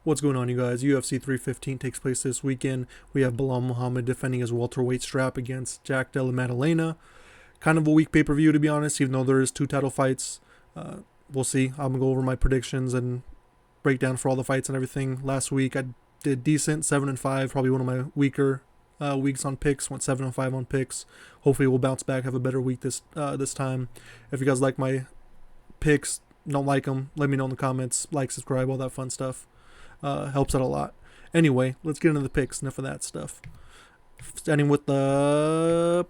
What's going on, you guys? UFC 315 takes place this weekend. We have Belal Muhammad defending his welterweight strap against Della Maddalena. Kind of a weak pay-per-view, to be honest, even though there is 2 title fights. We'll see. I'm going to go over my predictions and breakdown for all the fights and everything. Last week, I did decent, 7-5, probably one of my weaker weeks on picks. Went 7-5 on picks. Hopefully, we'll bounce back, have a better week this time. If you guys like my picks, don't like them, let me know in the comments. Like, subscribe, all that fun stuff. Helps out a lot. Anyway, let's get into the picks. Enough of that stuff. Starting with there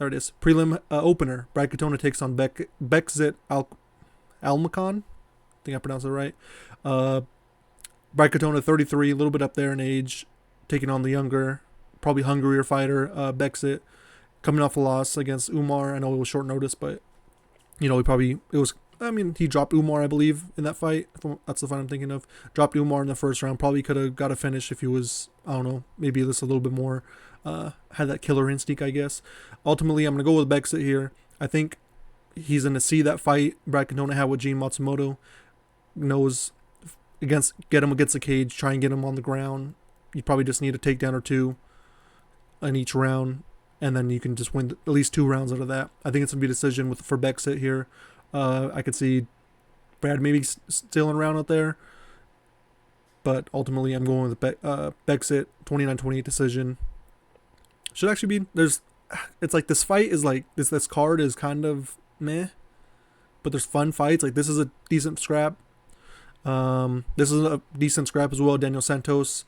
it is. Prelim opener. Brad Katona takes on Bekzat Almakhan. I think I pronounced it right. Brad Katona, 33, a little bit up there in age, taking on the younger, probably hungrier fighter, Bekzat, coming off a loss against Umar. I know it was short notice, but he dropped Umar, I believe, in that fight. That's the fight I'm thinking of. Dropped Umar in the first round. Probably could have got a finish if he was, I don't know, maybe just a little bit more, had that killer instinct, I guess. Ultimately, I'm going to go with Bekzat here. I think he's going to see that fight Brad Katona had with Gene Matsumoto. Knows get him against the cage, try and get him on the ground. You probably just need a takedown or 2 in each round, and then you can just win at least 2 rounds out of that. I think it's going to be a decision for Bekzat here. I could see Brad maybe stealing around out there, but ultimately I'm going with Bekzat 29-28 decision. Should actually be it's like this fight is like this card is kind of meh, but there's fun fights. Like this is a decent scrap. This is a decent scrap as well. Daniel Santos,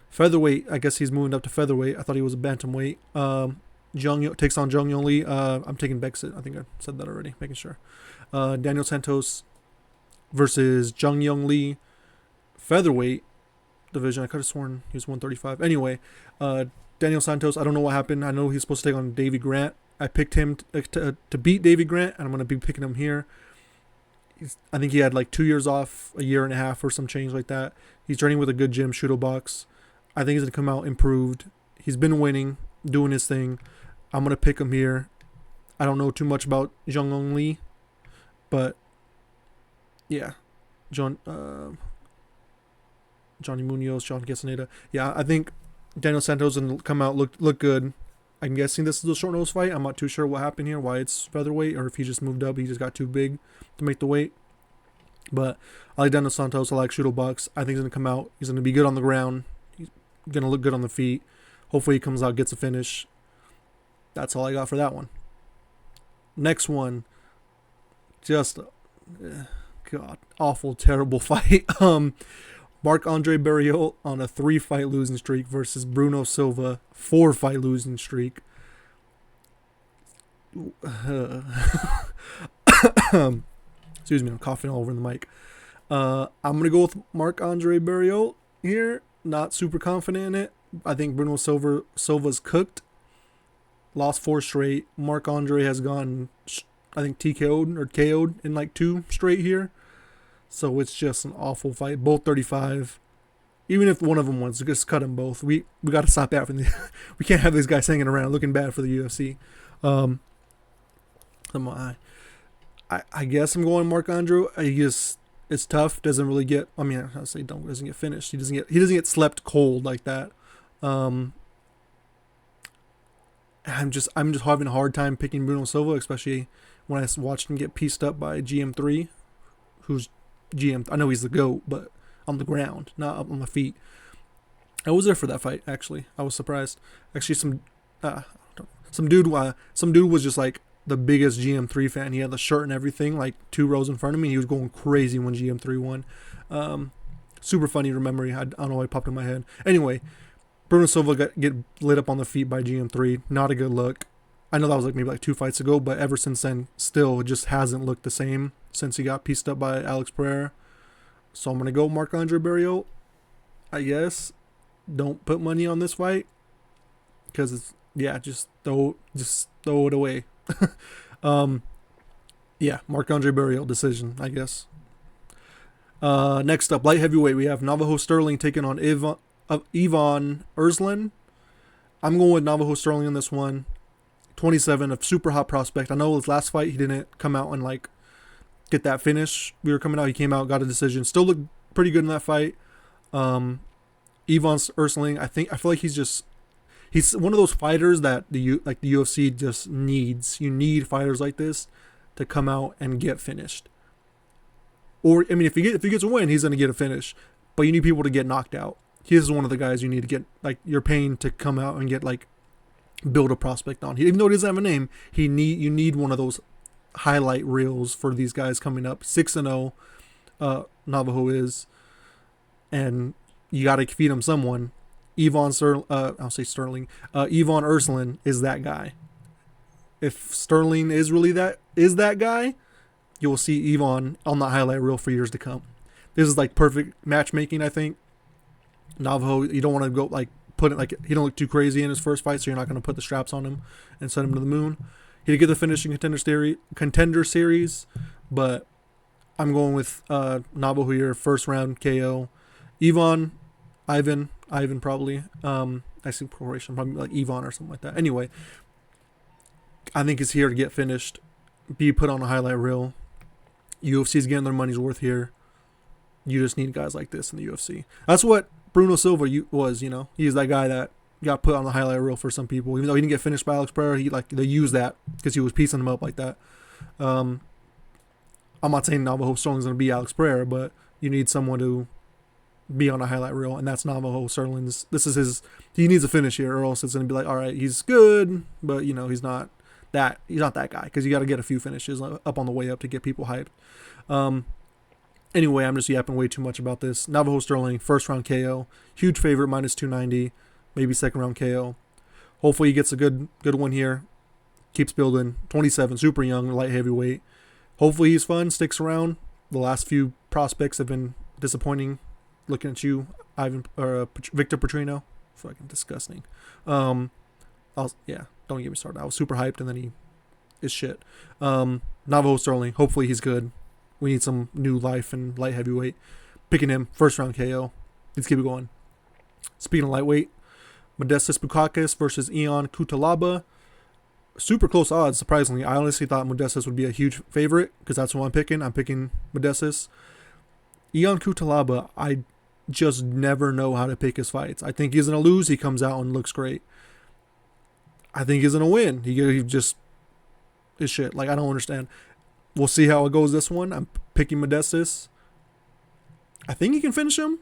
featherweight. I guess he's moving up to featherweight. I thought he was a bantamweight. Jeong takes on Jeong Lee. I'm taking Bekzat. I think I said that already. Making sure. Daniel Santos versus Jeong Lee, featherweight division. I could have sworn he was 135. Anyway, Daniel Santos, I don't know what happened. I know he's supposed to take on Davy Grant. I picked him to beat Davy Grant, and I'm going to be picking him here. I think he had like 2 years off, a year and a half or some change like that. He's training with a good gym, Shudo Box. I think he's going to come out improved. He's been winning, doing his thing. I'm going to pick him here. I don't know too much about Jeong Lee, but yeah, Johnny Munoz, John Castaneda. Yeah, I think Daniel Santos will come out look good. I'm guessing this is a short nose fight. I'm not too sure what happened here, why it's featherweight, or if he just moved up, he just got too big to make the weight. But I like Daniel Santos. I like Shudo Box. I think he's going to come out. He's going to be good on the ground. He's going to look good on the feet. Hopefully he comes out, gets a finish. That's all I got for that one. Next one. Just, God, awful, terrible fight. Marc-Andre Barriault on a 3-fight losing streak versus Bruno Silva, 4-fight losing streak. Excuse me, I'm coughing all over the mic. I'm going to go with Marc-Andre Barriault here. Not super confident in it. I think Bruno Silva's cooked. Lost 4 straight. Marc-Andre has gone, I think, TKO'd or KO'd in like 2 straight here. So it's just an awful fight. Both 35. Even if one of them wins, just cut them both. We got to stop that. We can't have these guys hanging around looking bad for the UFC. I guess I'm going Marc-Andre. It's tough. Doesn't really get. I mean, I say doesn't get finished. He doesn't get slept cold like that. I'm just having a hard time picking Bruno Silva, especially when I watched him get pieced up by GM3, who's GM. I know he's the GOAT, but on the ground, not up on the feet. I was there for that fight. Actually, I was surprised. Actually, some dude was just like the biggest GM3 fan. He had the shirt and everything, like 2 rows in front of me. He was going crazy when GM3 won. Super funny to remember. I don't know why it popped in my head. Anyway, Bruno Silva get lit up on the feet by GM3. Not a good look. I know that was maybe 2 fights ago, but ever since then, still it just hasn't looked the same since he got pieced up by Alex Pereira. So I'm going to go Marc-Andre Barriault. I guess. Don't put money on this fight. Because it's, just throw it away. Marc-Andre Barriault decision, I guess. Next up, light heavyweight, we have Navajo Stirling taking on Erslan. I'm going with Navajo Stirling on this one. 27, a super hot prospect. I know his last fight he didn't come out and get that finish. We were coming out, he came out, got a decision. Still looked pretty good in that fight. Ivan Erslan, I feel like he's one of those fighters that the UFC just needs. You need fighters like this to come out and get finished. Or I mean, if he gets a win, he's gonna get a finish. But you need people to get knocked out. He is one of the guys you need to get, like, you're paying to come out and get, like, build a prospect on. Even though he doesn't have a name, you need one of those highlight reels for these guys coming up. 6-0, Navajo is, and you got to feed him someone. Ivan Stirling. Ivan Erslan is that guy. If Stirling is really that guy, you will see Ivan on the highlight reel for years to come. This is like perfect matchmaking, I think. Navajo, you don't want to go like put it like he don't look too crazy in his first fight, so you're not going to put the straps on him and send him to the moon. He did get the finish in contender series, but I'm going with Navajo here, first round KO. Ivan probably. I see corporation probably like Ivan or something like that. Anyway, I think he's here to get finished, be put on a highlight reel. UFC's getting their money's worth here. You just need guys like this in the UFC. That's what Bruno Silva was, He's that guy that got put on the highlight reel for some people. Even though he didn't get finished by Alex Pereira, they used that because he was piecing him up like that. I'm not saying Navajo Sterling's going to be Alex Pereira, but you need someone to be on a highlight reel, and that's Navajo Sterling's. He needs a finish here, or else it's going to be like, all right, he's good, but he's not that guy, because you got to get a few finishes up on the way up to get people hyped. Anyway, I'm just yapping way too much about this. Navajo Sterling, first round KO. Huge favorite, minus 290. Maybe second round KO. Hopefully he gets a good one here. Keeps building. 27, super young, light heavyweight. Hopefully he's fun, sticks around. The last few prospects have been disappointing. Looking at you, Victor Petrino. Fucking disgusting. Don't get me started. I was super hyped, and then he is shit. Navajo Sterling, hopefully he's good. We need some new life in light heavyweight. Picking him, first round KO. Let's keep it going. Speaking of lightweight, Modestas Bukauskas versus Yeong Cutelaba. Super close odds, surprisingly. I honestly thought Modestas would be a huge favorite because that's what I'm picking. I'm picking Modestas. Yeong Cutelaba, I just never know how to pick his fights. I think he's going to lose. He comes out and looks great. I think he's going to win. He just is shit. Like, I don't understand. We'll see how it goes this one. I'm picking Modestas. I think he can finish him.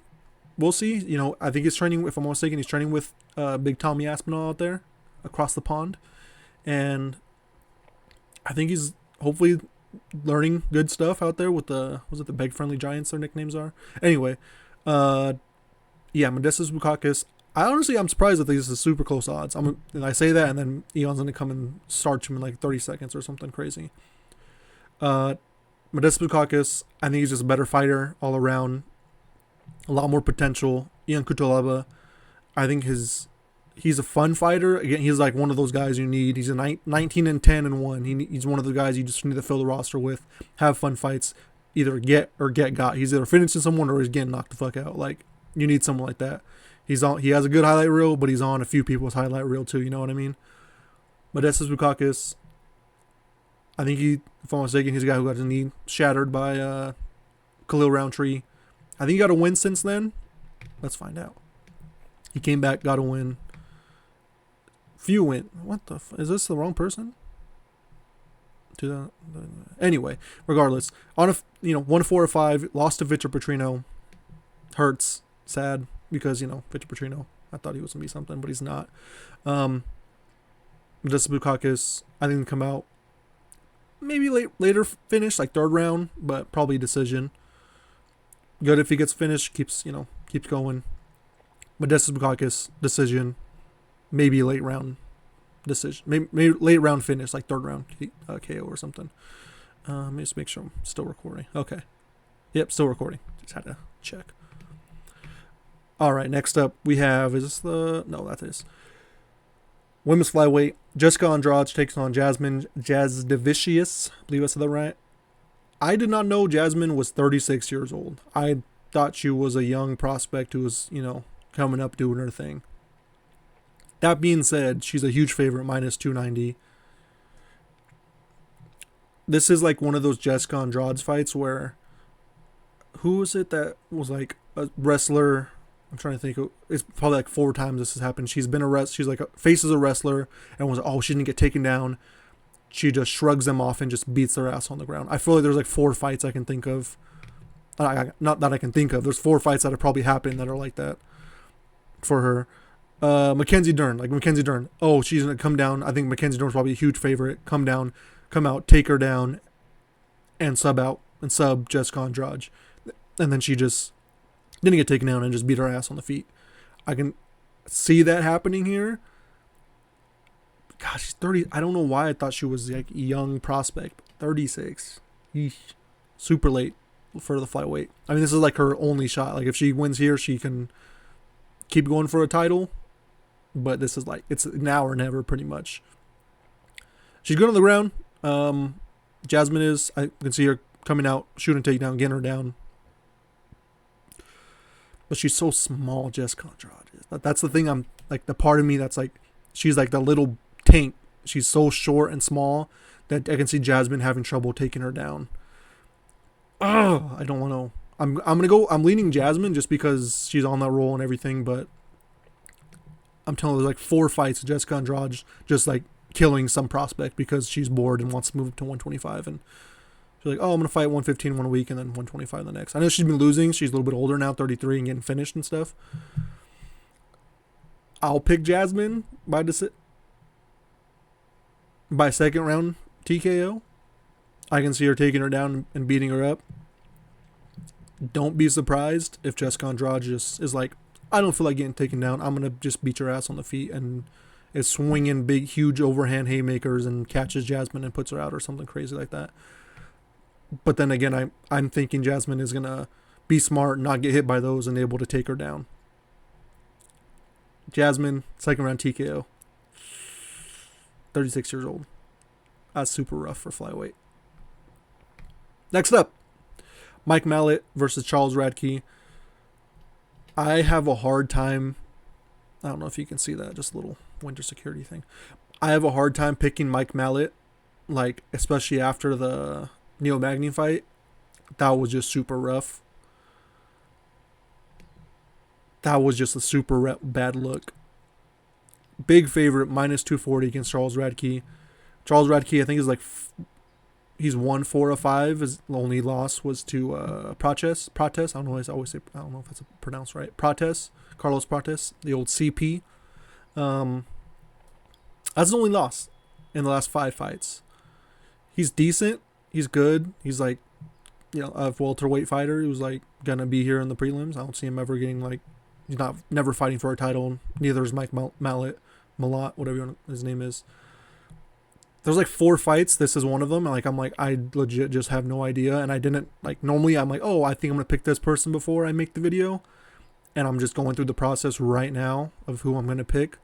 We'll see. I think he's training, if I'm not mistaken, he's training with Big Tommy Aspinall out there across the pond. And I think he's hopefully learning good stuff out there with the Beg Friendly Giants, their nicknames are. Anyway, Modestas Bukauskas. I'm surprised that these are super close odds. And I say that, and then Eon's going to come and starch him in like 30 seconds or something crazy. Modestas Bukauskas, I think he's just a better fighter all around. A lot more potential. Yeong Cutelaba, I think he's a fun fighter. Again, he's like one of those guys you need. He's a 19-10-1. He's one of the guys you just need to fill the roster with. Have fun fights. Either get got. He's either finishing someone or he's getting knocked the fuck out. Like, you need someone like that. He has a good highlight reel, but he's on a few people's highlight reel too. You know what I mean? Modestas Bukauskas, I think if I'm not mistaken, he's a guy who got his knee shattered by Khalil Roundtree. I think he got a win since then. Let's find out. He came back, got a win. Few win. What the is this the wrong person? Anyway, regardless, on a 1-4 or 5, lost to Victor Petrino. Hurts, sad because Victor Petrino. I thought he was gonna be something, but he's not. Modestas Bukauskas, I think, come out maybe later finish, like third round, but probably decision. Good if he gets finished, keeps going. Modestas Bukauskas, decision, maybe late round decision, maybe late round finish, like third round KO or something. Let me just make sure I'm still recording. Okay, yep, still recording. Just had to check. All right, next up we have that is women's flyweight. Jessica Andrade takes on Jasmin Jasudavicius. I believe I said that right. I did not know Jasmin was 36 years old. I thought she was a young prospect who was, coming up doing her thing. That being said, she's a huge favorite, minus 290. This is like one of those Jessica Andrade fights where, who was it that was like a wrestler I'm trying to think. It's probably like 4 times this has happened. She's been she's like faces a wrestler and was she didn't get taken down. She just shrugs them off and just beats their ass on the ground. I feel like there's like 4 fights I can think of. Not that I can think of. There's 4 fights that have probably happened that are like that for her. Mackenzie Dern. Oh, she's gonna come down. I think Mackenzie Dern's probably a huge favorite. Come out, take her down, and sub Jessica Andrade. And then she just didn't get taken down and just beat her ass on the feet. I can see that happening here. Gosh, she's 30. I don't know why I thought she was like a young prospect. 36. Eesh. Super late for the flyweight. I mean, this is like her only shot. Like if she wins here, she can keep going for a title. But this is like, it's now or never pretty much. She's good on the ground. Jasmin is. I can see her coming out, shooting takedown, getting her down. But she's so small, Jessica Andrade. That's the thing. I'm like the part of me that's like, she's like the little tank. She's so short and small that I can see Jasmin having trouble taking her down. Oh, I don't want to. I'm leaning Jasmin just because she's on that roll and everything. But I'm telling you, there's like 4 fights. Jessica Andrade just like killing some prospect because she's bored and wants to move to 125 and. She's like, oh, I'm going to fight 115 one week and then 125 the next. I know she's been losing. She's a little bit older now, 33 and getting finished and stuff. I'll pick Jasmin by second round TKO. I can see her taking her down and beating her up. Don't be surprised if Jessica Andrade just is like, I don't feel like getting taken down. I'm going to just beat your ass on the feet and is swinging big, huge overhand haymakers and catches Jasmin and puts her out or something crazy like that. But then again, I'm thinking Jasmin is going to be smart, not get hit by those, and able to take her down. Jasmin, second round TKO. 36 years old. That's super rough for flyweight. Next up, Mike Malott versus Charles Radtke. I have a hard time. I don't know if you can see that, just a little winter security thing. I have a hard time picking Mike Malott, like especially after the Neil Magny fight. That was just super rough. That was just a super bad look. Big favorite, minus 240 against Charles Radtke. Charles Radtke, I think, is like he's won 4 of 5. His only loss was to Prates. I don't know. I always say, I don't know if that's pronounced right. Carlos Prates, the old CP. That's his only loss in the last 5 fights. He's decent. He's good. He's like, a welterweight fighter who's like gonna be here in the prelims. I don't see him ever getting like, he's never fighting for a title. Neither is Mike Malott, whatever his name is. There's like 4 fights. This is one of them. And I legit just have no idea. And I didn't normally I'm like, oh, I think I'm gonna pick this person before I make the video. And I'm just going through the process right now of who I'm gonna pick.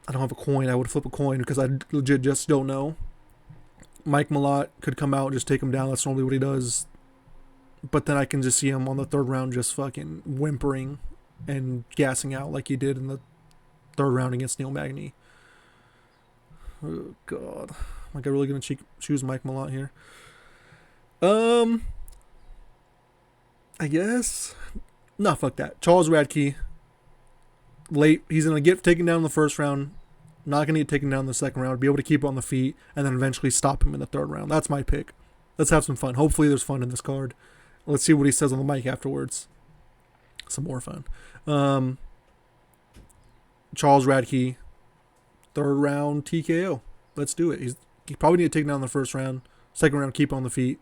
I don't have a coin. I would flip a coin because I legit just don't know. Mike Malott could come out and just take him down. That's normally what he does. But then I can just see him on the 3rd round just fucking whimpering and gassing out like he did in the 3rd round against Neil Magny. Oh, God. Am I really going to choose Mike Malott here? I guess. No, fuck that. Charles Radtke. Late. He's going to get taken down in the 1st round. Not going to get taken down in the 2nd round. Be able to keep on the feet. And then eventually stop him in the 3rd round. That's my pick. Let's have some fun. Hopefully there's fun in this card. Let's see what he says on the mic afterwards. Some more fun. Charles Radtke. 3rd round TKO. Let's do it. He probably need to take down the 1st round. 2nd round, keep on the feet.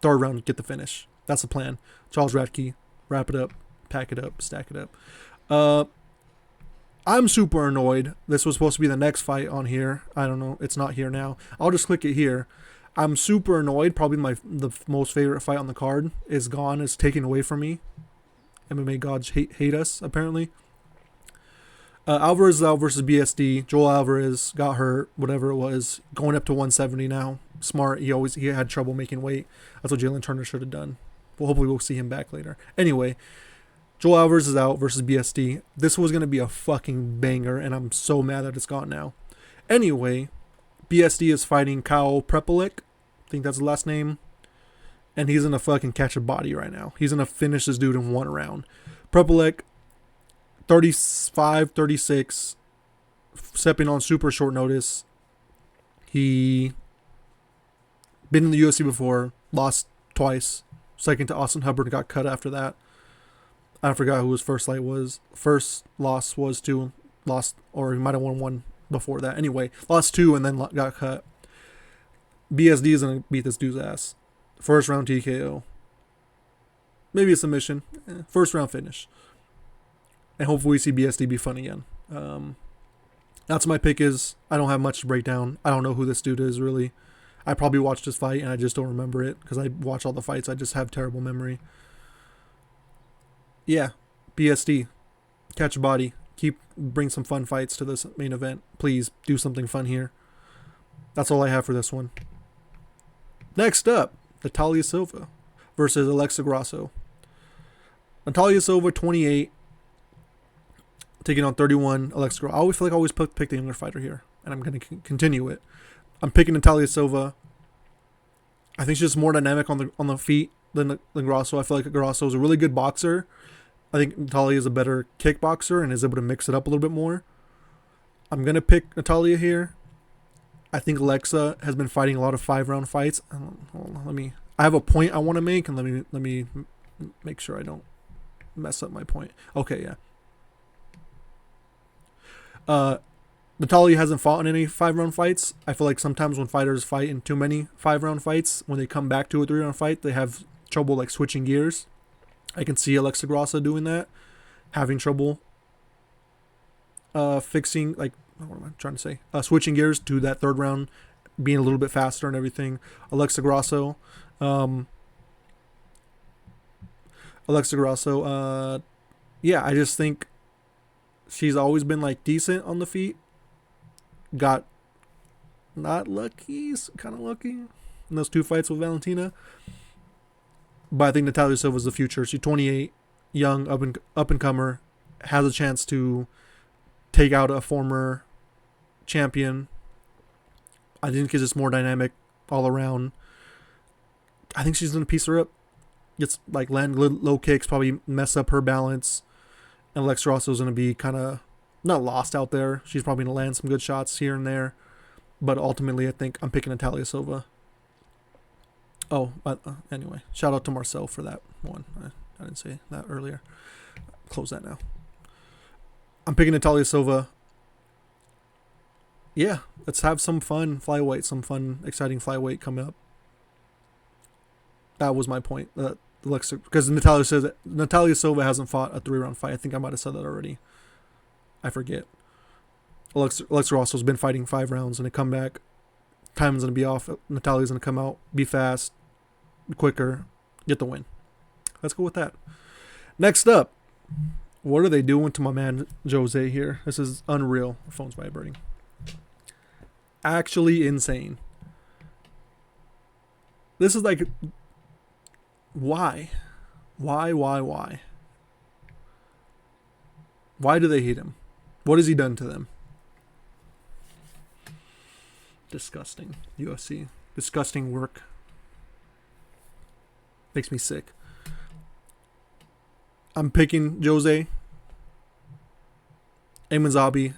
3rd round, get the finish. That's the plan. Charles Radtke. Wrap it up. Pack it up. Stack it up. I'm super annoyed. This was supposed to be the next fight on here. I don't know. It's not here now. I'll just click it here. I'm super annoyed. Probably the most favorite fight on the card is gone. It's taken away from me. MMA gods hate us, apparently. Alvarez out versus BSD. Joel Alvarez got hurt, whatever it was. Going up to 170 now. Smart. He had trouble making weight. That's what Jalen Turner should have done. Well, hopefully we'll see him back later. Anyway, Joel Alvarez is out versus BSD. This was going to be a fucking banger, and I'm so mad that it's gone now. Anyway, BSD is fighting Kyle Prepolec. I think that's the last name. and he's gonna fucking catch a body right now. He's gonna finish this dude in 1 round. Prepolec, 35, 36, stepping on super short notice. He been in the UFC before, lost twice. Second to Austin Hubbard, got cut after that. I forgot who his first fight was. First loss was to, lost, or he might have won one before that. Anyway, lost 2 and then got cut. BSD is going to beat this dude's ass. First round TKO. Maybe a submission. First round finish. And hopefully we see BSD be fun again. That's my pick is. I don't have much to break down. I don't know who this dude is really. I probably watched this fight and I just don't remember it because I watch all the fights. I just have terrible memory. Yeah, BSD. Catch a body. Bring some fun fights to this main event. Please do something fun here. That's all I have for this one. Next up, Natalia Silva versus Alexa Grasso. Natalia Silva, 28, taking on 31 Alexa Grasso. I always feel like I always pick the younger fighter here, and I'm going to continue it. I'm picking Natalia Silva. I think she's just more dynamic on the feet than Grasso. I feel like Grasso is a really good boxer. I think Natalia is a better kickboxer and is able to mix it up a little bit more. I'm going to pick Natalia here. I think Alexa has been fighting a lot of 5-round fights. Hold on, I have a point I want to make, and let me make sure I don't mess up my point. Okay, yeah. Natalia hasn't fought in any 5-round fights. I feel like sometimes when fighters fight in too many 5-round fights, when they come back to a 3-round fight, they have trouble like switching gears. I can see Alexa Grasso doing that, having trouble fixing, like, what am I trying to say? Switching gears to that 3rd round, being a little bit faster and everything. Alexa Grasso, yeah, I just think she's always been like decent on the feet. Got not lucky, kind of lucky in those 2 fights with Valentina. But I think Natalia Silva's the future. She's 28, young, up and comer, has a chance to take out a former champion. I think she's just more dynamic all around. I think she's gonna piece her up. Gets like land low kicks, probably mess up her balance. And Alexa Grasso's gonna be kind of not lost out there. She's probably gonna land some good shots here and there. But ultimately, I think I'm picking Natalia Silva. Oh, but anyway, shout out to Marcel for that one. I didn't say that earlier. Close that now. I'm picking Natalia Silva. Yeah, let's have some fun flyweight, some fun, exciting flyweight coming up. That was my point. Because Natalia says that Natalia Silva hasn't fought a 3-round fight. I think I might have said that already. I forget. Alexa Grasso's been fighting 5 rounds and a comeback. Time's gonna be off. Natalia's gonna come out, be fast, quicker, get the win. Let's go with that. Next up, what are they doing to my man Jose here? This is unreal. My phone's vibrating. Actually insane. This is like, why? Why? Why do they hate him? What has he done to them? Disgusting. UFC. Disgusting work. Makes me sick. I'm picking Jose. Aiemann Zahabi.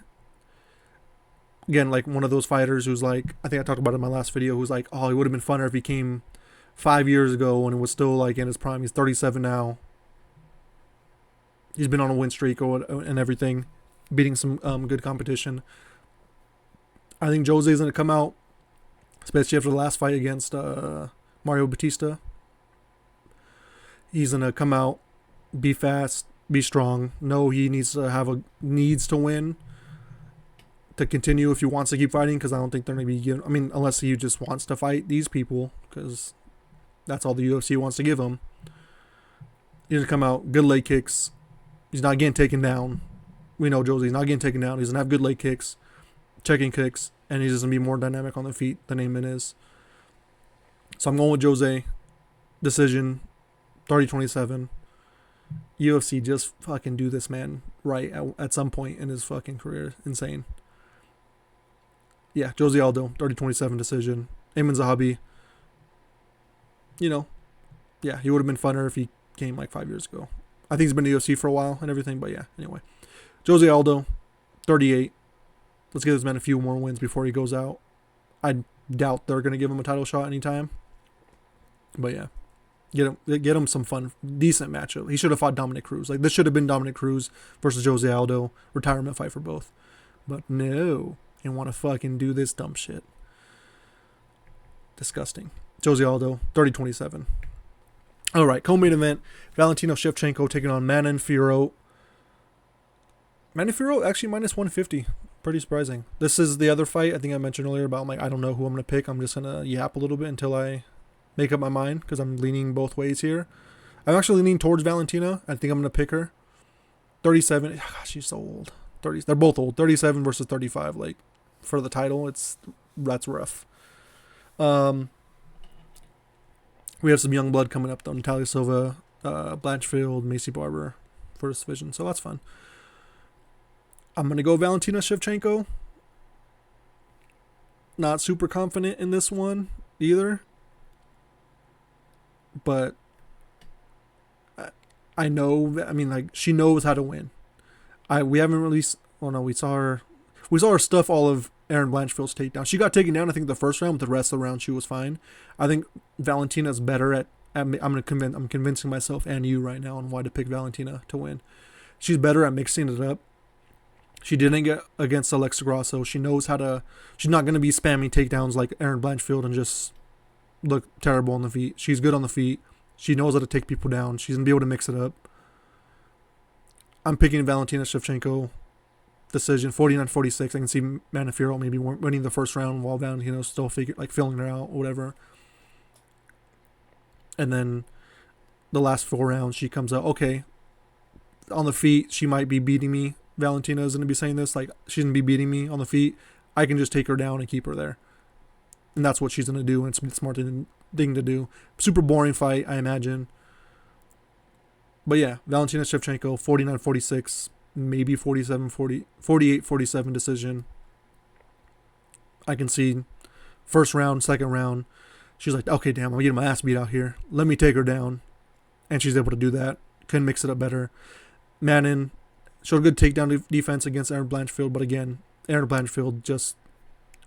Again, like one of those fighters who's like, I think I talked about it in my last video, who's like, oh, it would have been funner if he came 5 years ago when it was still like in his prime. He's 37 now. He's been on a win streak and everything, beating some good competition. I think Jose's going to come out, especially after the last fight against Mario Batista. He's going to come out, be fast, be strong. No, he needs to win to continue if he wants to keep fighting, because I don't think they're going to be giving, I mean, unless he just wants to fight these people, because that's all the UFC wants to give him. He's going to come out, good leg kicks. He's not getting taken down. We know Jose's not getting taken down. He's going to have good leg kicks, checking kicks, and he's just going to be more dynamic on the feet than Aiemann is. So I'm going with Jose. Decision, 30-27. UFC, just fucking do this man right at some point in his fucking career. Insane. Yeah, Jose Aldo, 30-27 decision. Aiemann Zahabi, yeah, he would have been funner if he came like 5 years ago. I think he's been in the UFC for a while and everything, but yeah, anyway. Jose Aldo, 38. Let's give this man a few more wins before he goes out. I doubt they're going to give him a title shot anytime. But yeah, get him some fun, decent matchup. He should have fought Dominic Cruz. Like, this should have been Dominic Cruz versus Jose Aldo. Retirement fight for both. But no, you want to fucking do this dumb shit. Disgusting. Jose Aldo, 30-27. All right, co-main event. Valentina Shevchenko taking on Manon Fiorot. Manon Fiorot actually minus 150. Pretty surprising. This is the other fight I think I mentioned earlier about, like, I don't know who I'm going to pick. I'm just going to yap a little bit until I make up my mind because I'm leaning both ways here. I'm actually leaning towards Valentina. I think I'm going to pick her. 37. Oh, gosh, she's so old. 30. They're both old. 37 versus 35. Like, for the title, that's rough. We have some young blood coming up though. Natalia Silva, Blanchfield, Macy Barber, first division. So that's fun. I'm going to go Valentina Shevchenko. Not super confident in this one either. But I know, I mean, like, she knows how to win. We haven't released, oh no, we saw her stuff all of Erin Blanchfield's takedown. She got taken down, I think, the first round, but the rest of the round she was fine. I think Valentina's better at I'm convincing myself and you right now on why to pick Valentina to win. She's better at mixing it up. She didn't get against Alexa Grasso. She knows how to. She's not going to be spamming takedowns like Erin Blanchfield and just look terrible on the feet. She's good on the feet. She knows how to take people down. She's going to be able to mix it up. I'm picking Valentina Shevchenko. Decision 49-46. I can see Manon Fiorot maybe winning the first round while Valentina's still filling her out or whatever. And then the last 4 rounds, she comes out, okay, on the feet, she might be beating me. Valentina is going to be saying this, like, she's going to be beating me on the feet. I can just take her down and keep her there. And that's what she's going to do, and it's a smart thing to do. Super boring fight, I imagine. But yeah, Valentina Shevchenko, 49-46, maybe 48-47 decision. I can see first round, second round. She's like, okay, damn, I'm getting my ass beat out here. Let me take her down. And she's able to do that. Can mix it up better. Manon showed a good takedown defense against Erin Blanchfield, but again, Erin Blanchfield just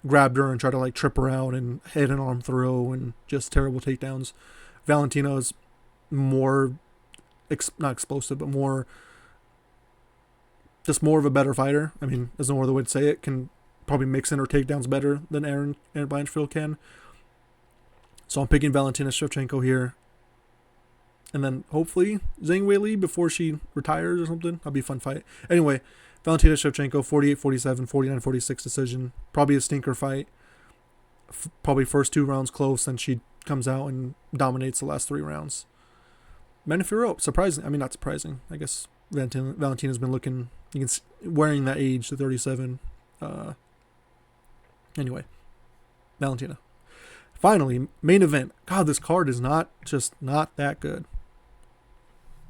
grabbed her and tried to like trip her out and hit an arm throw and just terrible takedowns. Valentina is more, not explosive, but more of a better fighter. I mean, there's no other way to say it. Can probably mix in her takedowns better than Erin Blanchfield can. So I'm picking Valentina Shevchenko here. And then hopefully Zhang Weili before she retires or something. That'll be a fun fight. Anyway, Valentina Shevchenko, 48-47, 49-46 decision. Probably a stinker fight. Probably first 2 rounds close, and she comes out and dominates the last 3 rounds. Manon Fiorot, surprising. I mean, not surprising. I guess Valentina's been looking, you can see, wearing that age, the 37. Anyway, Valentina. Finally, main event. God, this card is not that good.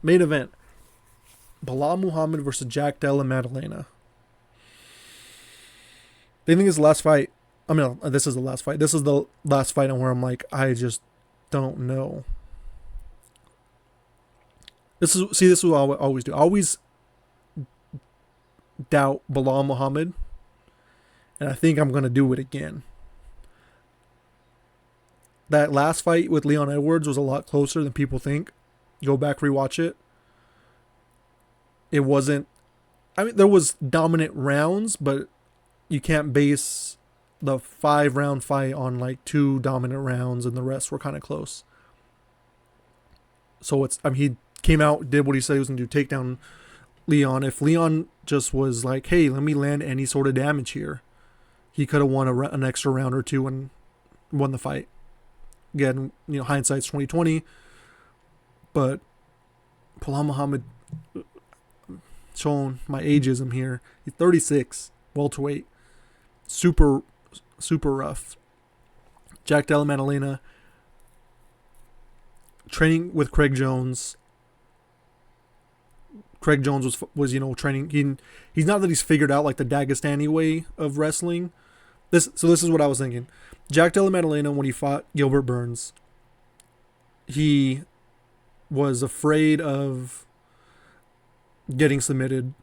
Main event. Belal Muhammad versus Jack Della Maddalena. They think it's the last fight. I mean, this is the last fight. This is the last fight where I'm like, I just don't know. This is what I always do. I always doubt Belal Muhammad. And I think I'm going to do it again. That last fight with Leon Edwards was a lot closer than people think. Go back, rewatch it. It wasn't... I mean, there was dominant rounds, but you can't base the 5-round fight on like 2 dominant rounds and the rest were kind of close. So he came out, did what he said he was going to do, take down Leon. If Leon just was like, hey, let me land any sort of damage here, he could have won an extra round or 2 and won the fight. Again, hindsight's 20/20, but Belal Muhammad, showing my ageism here, he's 36, welterweight, super rough. Jack Della Maddalena, training with Craig Jones. Craig Jones was training. He's not that he's figured out like the Dagestani way of wrestling. This is what I was thinking. Jack Della Maddalena, when he fought Gilbert Burns, he was afraid of getting submitted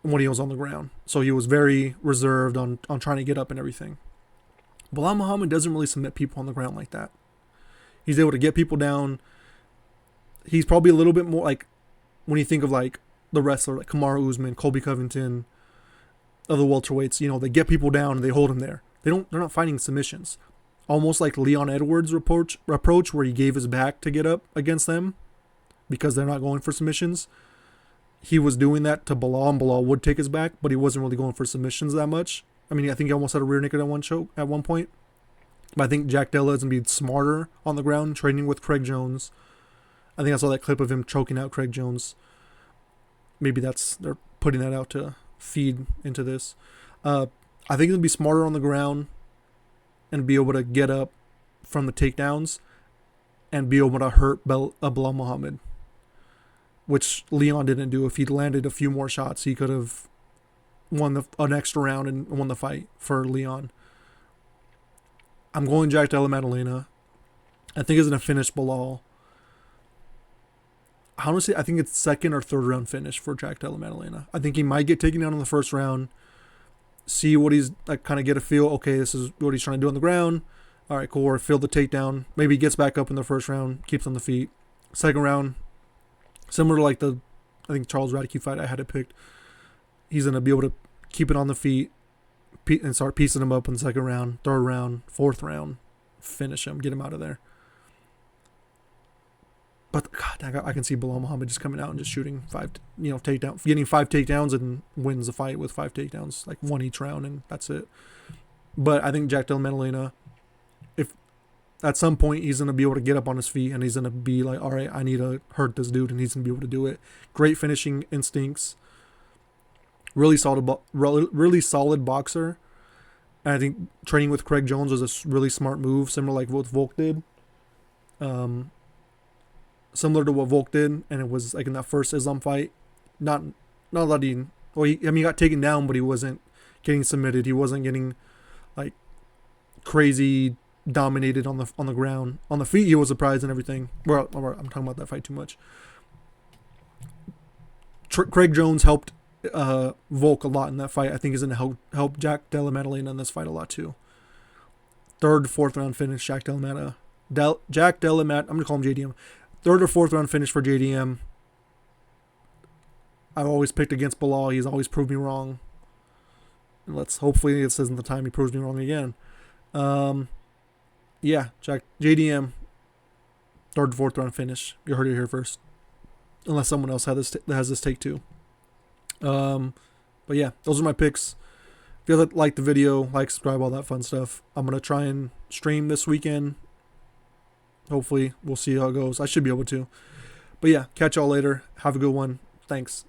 when he was on the ground. So he was very reserved on trying to get up and everything. Belal Muhammad doesn't really submit people on the ground like that. He's able to get people down. He's probably a little bit more like, when you think of like the wrestler, like Kamaru Usman, Colby Covington, of the welterweights, you know, they get people down and they hold them there. They're not fighting submissions. Almost like Leon Edwards' approach where he gave his back to get up against them because they're not going for submissions. He was doing that to Belal, and Belal would take his back, but he wasn't really going for submissions that much. I mean, I think he almost had a rear naked at one point. But I think Jack Della is going to be smarter on the ground, training with Craig Jones. I think I saw that clip of him choking out Craig Jones. Maybe they're putting that out to feed into this. I think he's going to be smarter on the ground and be able to get up from the takedowns and be able to hurt Belal Muhammad, which Leon didn't do. If he'd landed a few more shots, he could have won an extra round and won the fight for Leon. I'm going Jack Della Maddalena. I think he's going to finish Belal. Honestly, I think it's second or third round finish for Jack Della Maddalena. I think he might get taken down in the first round, see what he's like, kind of get a feel. Okay, this is what he's trying to do on the ground. All right, cool. Or feel the takedown. Maybe he gets back up in the first round, keeps on the feet. Second round, similar to like I think Charles Radtke fight I had it picked. He's going to be able to keep it on the feet and start piecing him up in the second round, third round, fourth round, finish him, get him out of there. But God, I can see Belal Muhammad just coming out and just shooting getting 5 takedowns and wins the fight with 5 takedowns, like one each round, and that's it. But I think Jack Della Maddalena, if at some point he's going to be able to get up on his feet and he's going to be like, all right, I need to hurt this dude, and he's going to be able to do it. Great finishing instincts. Really solid boxer. And I think training with Craig Jones was a really smart move, similar like what Volk did. Similar to what Volk did, and it was like in that first Islam fight. Not that he got taken down, but he wasn't getting submitted. He wasn't getting like crazy dominated on the ground. On the feet, he was surprised and everything. Well, I'm talking about that fight too much. Craig Jones helped Volk a lot in that fight. I think he's going to help Jack Della Maddalena in this fight a lot too. Third, fourth round finish, Jack Della Maddalena. I'm going to call him JDM. Third or fourth round finish for JDM. I've always picked against Belal. He's always proved me wrong. And hopefully this isn't the time he proves me wrong again. JDM. Third or fourth round finish. You heard it here first. Unless someone else has this take too. But yeah, those are my picks. If you like the video, like, subscribe, all that fun stuff. I'm going to try and stream this weekend. Hopefully, we'll see how it goes. I should be able to. But yeah, catch y'all later. Have a good one. Thanks.